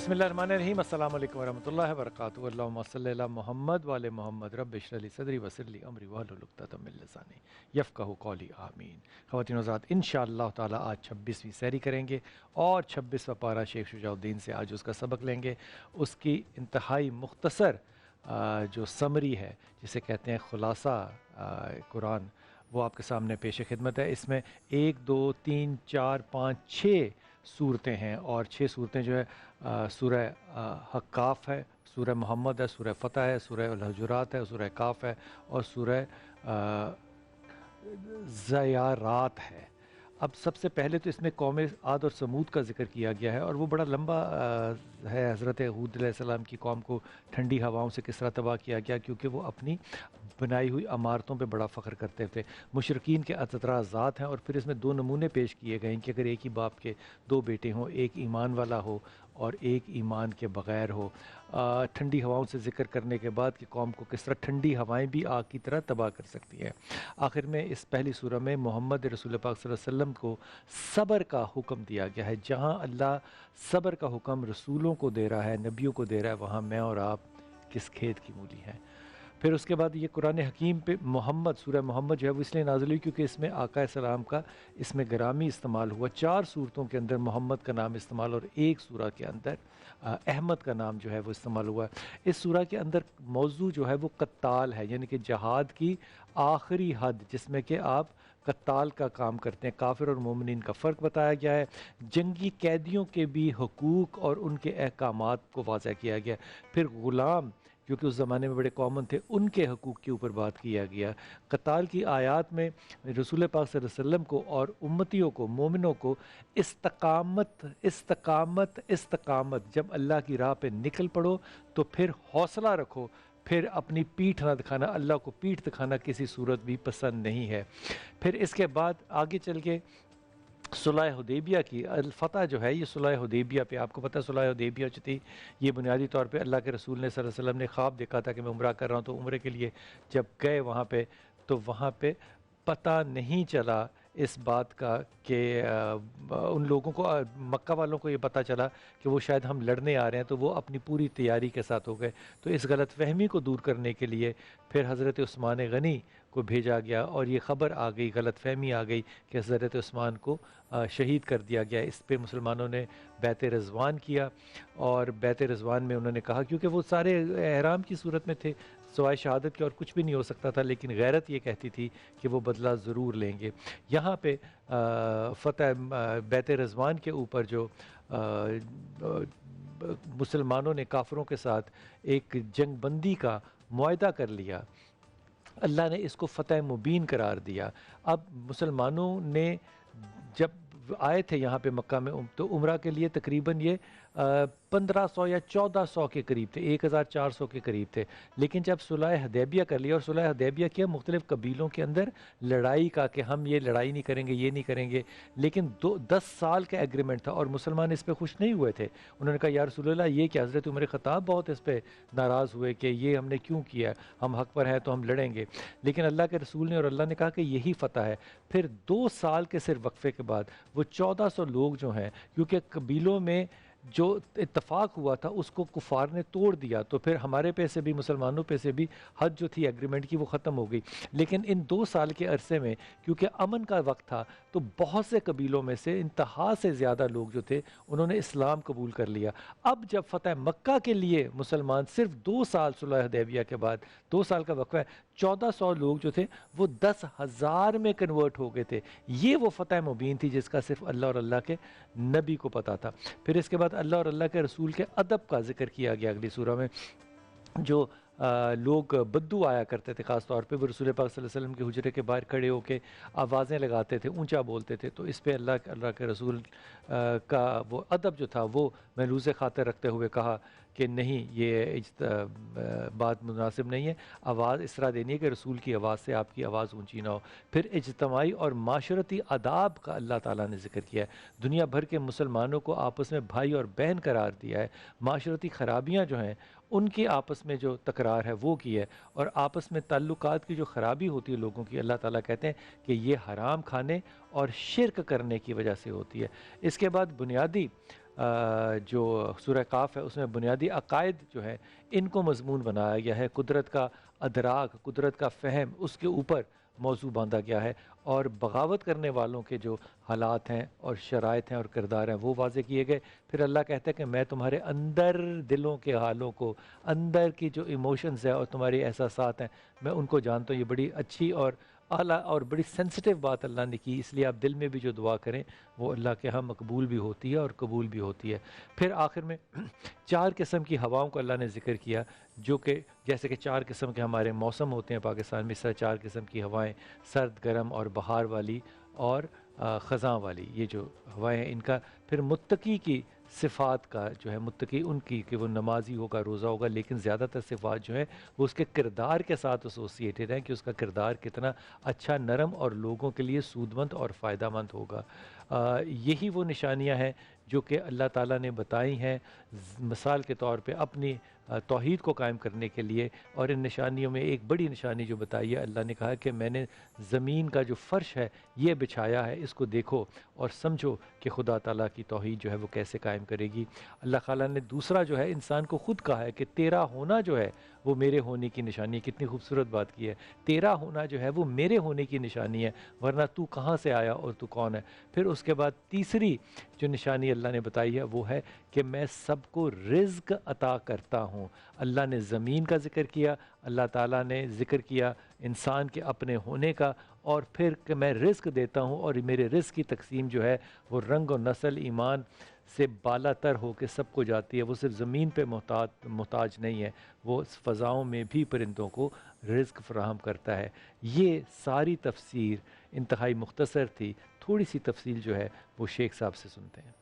बिस्मिल्लाहिर्रहमानिर्रहीम। अस्सलाम वालेकुम वरहमतुल्लाहि वबरकातुहू। अल्लाहुम्मा सल्लि अला मुहम्मद व आले मुहम्मद। रब्बि इश्रह ली सदरी वयस्सिर ली अमरी वहलुल उक़दतम मिन लिसानी यफ़क़हू क़ौली। आमीन। ख़वातीन व हज़रात, इंशाअल्लाह ताला आज 26वीं सहरी करेंगे और 26वां पारा शेख शुजाउद्दीन से आज उसका सबक लेंगे। उसकी इंतहाई मुख्तसर जो समरी है, जिसे कहते हैं खुलासा कुरान, वो आपके सामने पेश खिदमत है। इसमें 1 2 3 4 5 6 सूरतें हैं और 6 सूरतें जो है सूरह हक़ाफ़ है, सूरह मोहम्मद है, सूरह फ़तह है, सूरह अल हुजुरात है, सूरह काफ़ है और सूरह ज़यारात है। अब सबसे पहले तो इसमें कौम आद और समूद का ज़िक्र किया गया है और वो बड़ा लंबा है। हज़रत हूद अलैहिस्सलाम की कौम को ठंडी हवाओं से किस तरह तबाह किया गया, क्योंकि वो अपनी बनाई हुई इमारतों पे बड़ा फ़ख्र करते थे। मुशरिकीन के एतराज़ात हैं और फिर इसमें 2 नमूने पेश किए गए हैं कि अगर एक ही बाप के 2 बेटे हों, एक ईमान वाला हो और एक ईमान के बग़ैर हो। ठंडी हवाओं से ज़िक्र करने के बाद कि कौम को किस तरह ठंडी हवाएं भी आग की तरह तबाह कर सकती हैं। आखिर में इस पहली सूरह में मोहम्मद रसूल पाक सल्लल्लाहु अलैहि वसल्लम को सब्र का हुक्म दिया गया है। जहाँ अल्लाह सब्र का हुक्म रसूलों को दे रहा है, नबियों को दे रहा है, वहाँ मैं और आप किस खेत की मूली हैं। फिर उसके बाद ये कुरान हकीम पे मोहम्मद, सूरह मोहम्मद जो है वो इसलिए नाज़िल हुई क्योंकि इसमें आका सलाम का इसमें ग्रामी इस्तेमाल हुआ। 4 सूरतों के अंदर मोहम्मद का नाम इस्तेमाल और 1 सूरह के अंदर अहमद का नाम जो है वो इस्तेमाल हुआ। इस सूरह के अंदर मौजू जो है वो कत्ताल है, यानी कि जहाद की आखिरी हद, जिसमें कि आप कत्ताल का काम करते हैं। काफिर और मोमिनीन का फ़र्क बताया गया है। जंगी कैदियों के भी हुकूक और उनके अहकामात को वाज़ह किया गया। फिर ग़ुलाम, क्योंकि उस ज़माने में बड़े कॉमन थे, उनके हकूक़ के ऊपर बात किया गया। कताल की आयत में रसूल पाक सल्लल्लाहु अलैहि वसल्लम को और उम्मतियों को, मोमिनों को इस्तकामत इस्तकामत इस्तकामत, जब अल्लाह की राह पे निकल पड़ो तो फिर हौसला रखो, फिर अपनी पीठ ना दिखाना। अल्लाह को पीठ दिखाना किसी सूरत भी पसंद नहीं है। फिर इसके बाद आगे चल के सुलह हुदैबिया की अल-फतह जो है, ये सुलह हुदैबिया पे, आपको पता है सुलह हुदैबिया जो थी, ये बुनियादी तौर पे अल्लाह के रसूल ने सल्लल्लाहु अलैहि वसल्लम ने ख्वाब देखा था कि मैं उम्रा कर रहा हूँ, तो उम्रे के लिए जब गए वहाँ पे, तो वहाँ पे पता नहीं चला इस बात का कि उन लोगों को, मक्का वालों को ये पता चला कि वो शायद हम लड़ने आ रहे हैं, तो वो अपनी पूरी तैयारी के साथ हो गए। तो इस गलत फहमी को दूर करने के लिए फिर हज़रत उस्मान गनी को भेजा गया और ये ख़बर आ गई, गलत फहमी आ गई कि हज़रत उस्मान को शहीद कर दिया गया। इस पे मुसलमानों ने बैत रिज़वान किया और बैत रिज़वान में उन्होंने कहा, क्योंकि वो सारे एहराम की सूरत में थे, सिवाय शहादत के और कुछ भी नहीं हो सकता था, लेकिन गैरत ये कहती थी कि वो बदला ज़रूर लेंगे। यहाँ पे फ़तह बैत रिज़वान के ऊपर जो मुसलमानों ने काफ़िरों के साथ एक जंग बंदी का मुआहदा कर लिया, अल्लाह ने इसको फ़तह मुबीन करार दिया। अब मुसलमानों ने जब आए थे यहाँ पे मक्का में, तो उम्रा के लिए तकरीबन ये 1500 या 1400 के करीब थे, 1400 के करीब थे। लेकिन जब सुलह हुदैबिया कर लिया, और सुलह हुदैबिया किया मुख्तलिफ़ कबीलों के अंदर लड़ाई का, कि हम ये लड़ाई नहीं करेंगे, ये नहीं करेंगे, लेकिन 10 साल का एग्रीमेंट था और मुसलमान इस पर खुश नहीं हुए थे। उन्होंने कहा या रसूलल्लाह, ये क्या, हज़रत उमर ख़त्ताब बहुत इस पर नाराज़ हुए कि ये हमने क्यों किया, हम हक़ पर हैं तो हम लड़ेंगे। लेकिन अल्लाह के रसूल ने और अल्लाह ने कहा कि यही फ़तह है। फिर 2 साल के सिर्फ वक्फे के बाद वो 1400 लोग जो हैं, क्योंकि कबीलों में जो इत्तफाक हुआ था उसको कुफार ने तोड़ दिया, तो फिर हमारे पे से भी, मुसलमानों पे से भी हद जो थी एग्रीमेंट की वो ख़त्म हो गई। लेकिन इन 2 साल के अरसे में, क्योंकि अमन का वक्त था, तो बहुत से कबीलों में से इंतहा से ज़्यादा लोग जो थे उन्होंने इस्लाम कबूल कर लिया। अब जब फ़तह मक्का के लिए मुसलमान सिर्फ 2 साल, सुलह हुदैबिया के बाद 2 साल का वक्फा है, 1400 लोग जो थे वो 10,000 में कन्वर्ट हो गए थे। ये वो फ़तह मुबीन थी जिसका सिर्फ अल्लाह और अल्लाह के नबी को पता था। फिर इसके बाद अल्लाह और अल्लाह के रसूल के अदब का जिक्र किया गया अगली सूरह में। जो लोग बद्दू आया करते थे, ख़ास तौर पे वो रसूल पाक सल्लल्लाहु अलैहि वसल्लम के हुजरे के बाहर खड़े होकर आवाज़ें लगाते थे, ऊंचा बोलते थे, तो इस पे अल्लाह के रसूल का वो अदब जो था वो महलूज़ खातिर रखते हुए कहा कि नहीं, ये बात मुनासिब नहीं है, आवाज़ इस तरह देनी है कि रसूल की आवाज़ से आपकी आवाज़ ऊंची ना हो। फिर इज्तमाई और माशरती आदाब का अल्लाह ताला ने जिक्र किया है। दुनिया भर के मुसलमानों को आपस में भाई और बहन करार दिया है। माशरती ख़राबियाँ जो हैं उनकी आपस में जो तकरार है वो की है, और आपस में ताल्लुकात की जो ख़राबी होती है लोगों की, अल्लाह ताला कहते हैं कि ये हराम खाने और शिरक करने की वजह से होती है। इसके बाद बुनियादी جو سورہ قاف ہے اس میں بنیادی عقائد جو ہے ان کو مضمون بنایا گیا ہے، قدرت کا ادراک، قدرت کا فہم اس کے اوپر موضوع باندھا گیا ہے، اور بغاوت کرنے والوں کے جو حالات ہیں اور شرائط ہیں اور کردار ہیں وہ واضح کیے گئے۔ پھر اللہ کہتا ہے کہ میں تمہارے اندر دلوں کے حالوں کو، اندر کی جو ایموشنز ہیں اور تمہارے احساسات ہیں، میں ان کو جانتا ہوں۔ یہ بڑی اچھی اور اعلیٰ اور بڑی سینسٹیو بات اللہ نے کی، اس لیے آپ دل میں بھی جو دعا کریں وہ اللہ کے ہاں مقبول بھی ہوتی ہے اور قبول بھی ہوتی ہے۔ پھر آخر میں 4 قسم کی ہواؤں کو اللہ نے ذکر کیا، جو کہ جیسے کہ 4 قسم کے ہمارے موسم ہوتے ہیں پاکستان میں، اس طرح 4 قسم کی ہوائیں، سرد، گرم اور بہار والی اور خزاں والی، یہ جو ہوائیں ہیں ان کا پھر متقی کی صفات کا جو ہے، متقی ان کی کہ وہ نمازی ہوگا، روزہ ہوگا، لیکن زیادہ تر صفات جو ہیں وہ اس کے کردار کے ساتھ ایسوسیٹڈ ہیں کہ اس کا کردار کتنا اچھا، نرم اور لوگوں کے لیے سود مند اور فائدہ مند ہوگا۔ یہی وہ نشانیاں ہیں جو کہ اللہ تعالیٰ نے بتائی ہیں مثال کے طور پہ اپنی توحید کو قائم کرنے کے لیے۔ اور ان نشانیوں میں ایک بڑی نشانی جو بتائی ہے، اللہ نے کہا کہ میں نے زمین کا جو فرش ہے یہ بچھایا ہے، اس کو دیکھو اور سمجھو کہ خدا تعالیٰ کی توحید جو ہے وہ کیسے قائم کرے گی۔ اللہ تعالیٰ نے دوسرا جو ہے انسان کو خود کہا ہے کہ تیرا ہونا جو ہے وہ میرے ہونے کی نشانی ہے۔ کتنی خوبصورت بات کی ہے، تیرا ہونا جو ہے وہ میرے ہونے کی نشانی ہے، ورنہ تو کہاں سے آیا اور تو کون ہے۔ پھر اس کے بعد تیسری جو نشانی اللہ نے بتائی ہے وہ ہے کہ میں سب کو رزق عطا کرتا ہوں۔ اللہ نے زمین کا ذکر کیا، اللہ تعالیٰ نے ذکر کیا انسان کے اپنے ہونے کا، اور پھر کہ میں رزق دیتا ہوں، اور میرے رزق کی تقسیم جو ہے وہ رنگ و نسل ایمان سے بالا تر ہو کے سب کو جاتی ہے۔ وہ صرف زمین پہ محتاج نہیں ہے، وہ فضاؤں میں بھی پرندوں کو رزق فراہم کرتا ہے۔ یہ ساری تفسیر انتہائی مختصر تھی، تھوڑی سی تفصیل جو ہے وہ شیخ صاحب سے سنتے ہیں۔